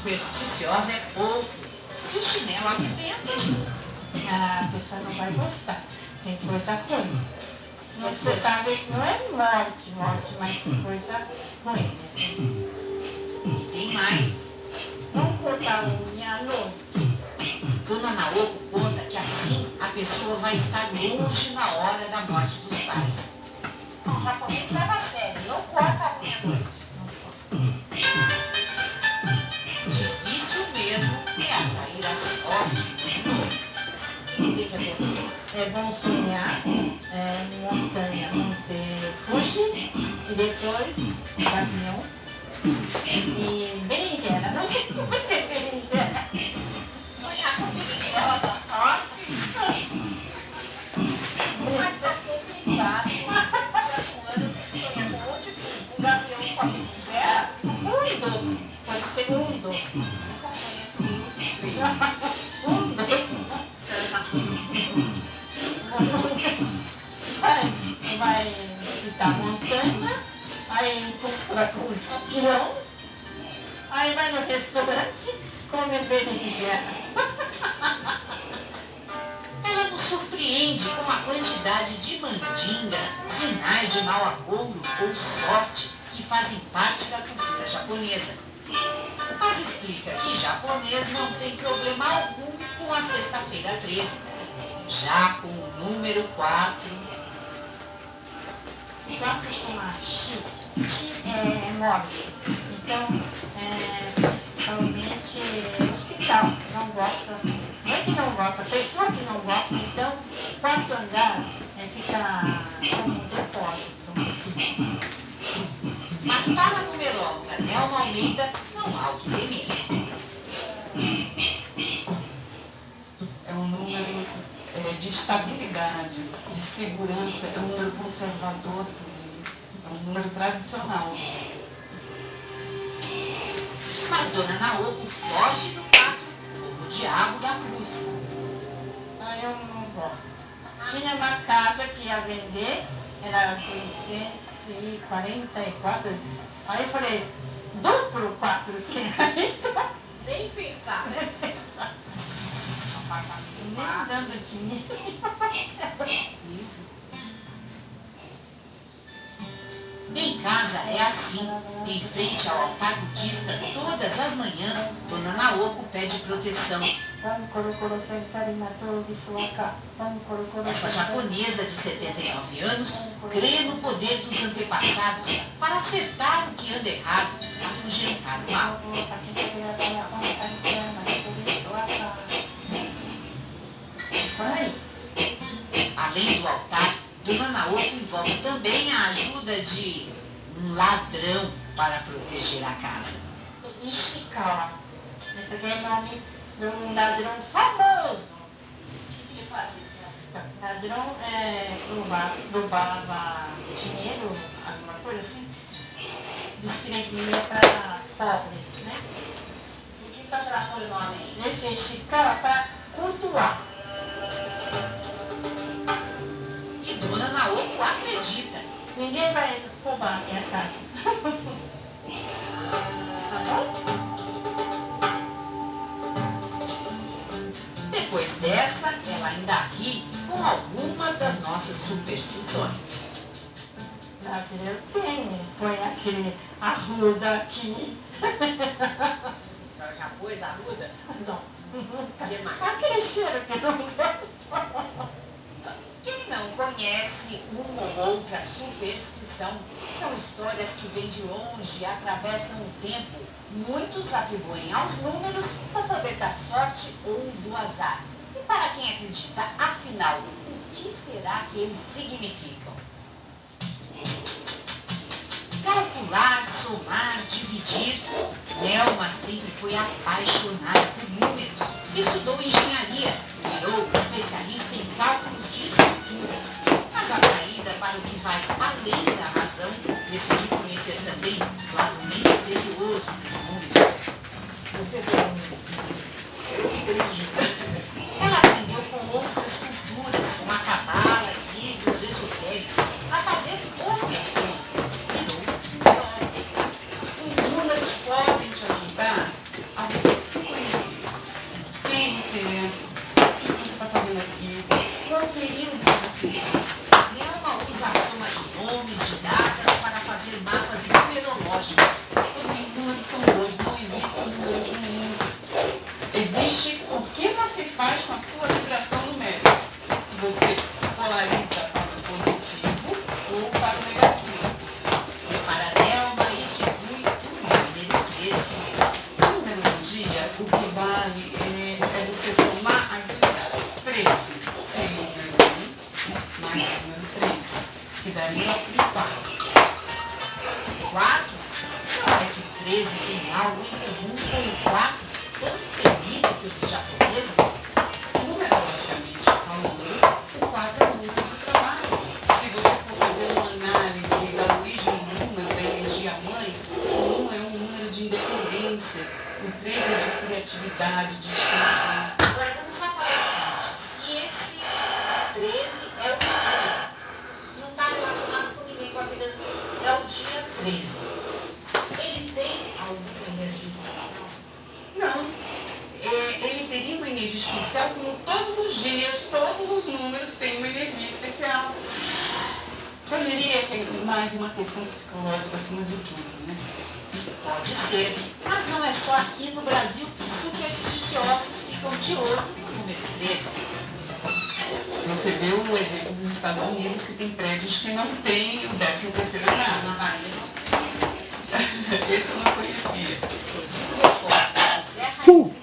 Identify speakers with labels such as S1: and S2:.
S1: supersticiosa é pouco. Se o chinelo arrebenta,
S2: a pessoa não vai gostar. Tem coisa ruim. Você talvez não é morte, mas coisa ruim mesmo.
S1: E tem mais.
S2: Não cortar a unha à noite.
S1: Dona Naoko conta que assim a pessoa vai estar longe na hora da morte dos pais.
S2: O japonês leva a sério, não corta a unha à noite.
S1: Difícil mesmo é atrair a sorte de novo.
S2: É bom sonhar montanha, Monte Fuji e depois avião e berinjela. Não sei como é berinjela. Sonhar com berinjela da sorte. Mas já tem privado. Sonhar com monte Fuji, um gavião com a berinjela. Um doce. Pode ser um doce. Um doce. Vai visitar a montanha, aí compra um avião, aí vai no restaurante, come berinjela.
S1: Ela nos surpreende com a quantidade de mandingas, sinais de mau agouro ou sorte que fazem parte da cultura japonesa. Mas explica que japonês não tem problema algum com a sexta-feira 13. Já com o número 4...
S2: 4 chama Shi. Shi é morte. Então, principalmente hospital. Não gosta. Não é que não gosta, a pessoa que não gosta, então, quarto andar fica como um depósito.
S1: Mas para a numeróloga Nelma Almeida, não há o que temer.
S3: É um número de estabilidade, de segurança, é um número conservador, é um número tradicional.
S1: Mas Dona Naoko foge do 4 como o diabo da cruz.
S2: Eu não gosto. Tinha uma casa que ia vender, era 244. Aí eu falei, duplo 4 então.
S1: Nem pensar.
S2: Nem dando dinheiro.
S1: Em casa é assim, em frente ao altar budista, todas as manhãs, Dona Naoko pede proteção. Essa japonesa de 79 anos crê no poder dos antepassados para acertar o que anda errado, afugentar o mal. Além do altar, Dona Naoko invoca também a ajuda de um ladrão para proteger a casa.
S2: Ishikawa. Esse aqui é o nome de um ladrão famoso.
S1: O que ele fazia?
S2: Ladrão roubava dinheiro, alguma coisa assim, distribuía para pobres, né?
S1: O que passará por nome aí?
S2: Esse Ishikawa para cultuar.
S1: E Dona Naoko acredita.
S2: Ninguém vai roubar a minha casa. Tá bom?
S1: Depois dessa, ela ainda ri com algumas das nossas superstições.
S2: Brasileiro tem, põe aquele arruda aqui.
S1: A senhora já pôs a arruda?
S2: Não.
S1: Que mais?
S2: Aquele cheiro que eu não gosto.
S1: Quem não conhece uma ou outra superstição, são histórias que vêm de longe e atravessam o tempo. Muitos atribuem aos números o poder da sorte ou do azar. E para quem acredita, afinal, o que será que eles significam? Calcular, somar, dividir. Nelma sempre foi apaixonada por números. Estudou engenharia, virou especialista em cálculos de estruturas. Mas atraída para o que vai além da razão, decidiu conhecer também o lado misterioso dos números.
S3: Você vê um número. Eu acredito.
S1: Ela aprendeu com outras culturas, como a cabala e livros esotéricos, a fazer outras coisas. Virou.
S3: Os números podem te ajudar a
S1: 13 tem algo em comum com o 4, tão temido pelos japoneses?
S3: Numerologicamente falando, o 4 é um número de trabalho. Se você for fazer uma análise da origem do número, da energia mãe, o 1 é um número de independência, o 3 é de criatividade, de expansão.
S1: Agora vamos só falar o seguinte, se esse 13 é o dia, não está relacionado com ninguém com a vida, é o dia 13. Ele tem alguma energia especial?
S3: Não. Ele teria uma energia especial como todos os dias, todos os números têm uma energia especial. Eu diria que é mais uma questão psicológica acima de tudo, né?
S1: Pode ser, mas não é só aqui no Brasil que supersticiosos ficam de olho no número 13.
S3: Você vê o exemplo dos Estados Unidos, que tem prédios que não têm o 13º andar.
S1: Na Bahia não.
S3: Esse eu não conhecia.
S1: Eu digo depois, Zé Raimundo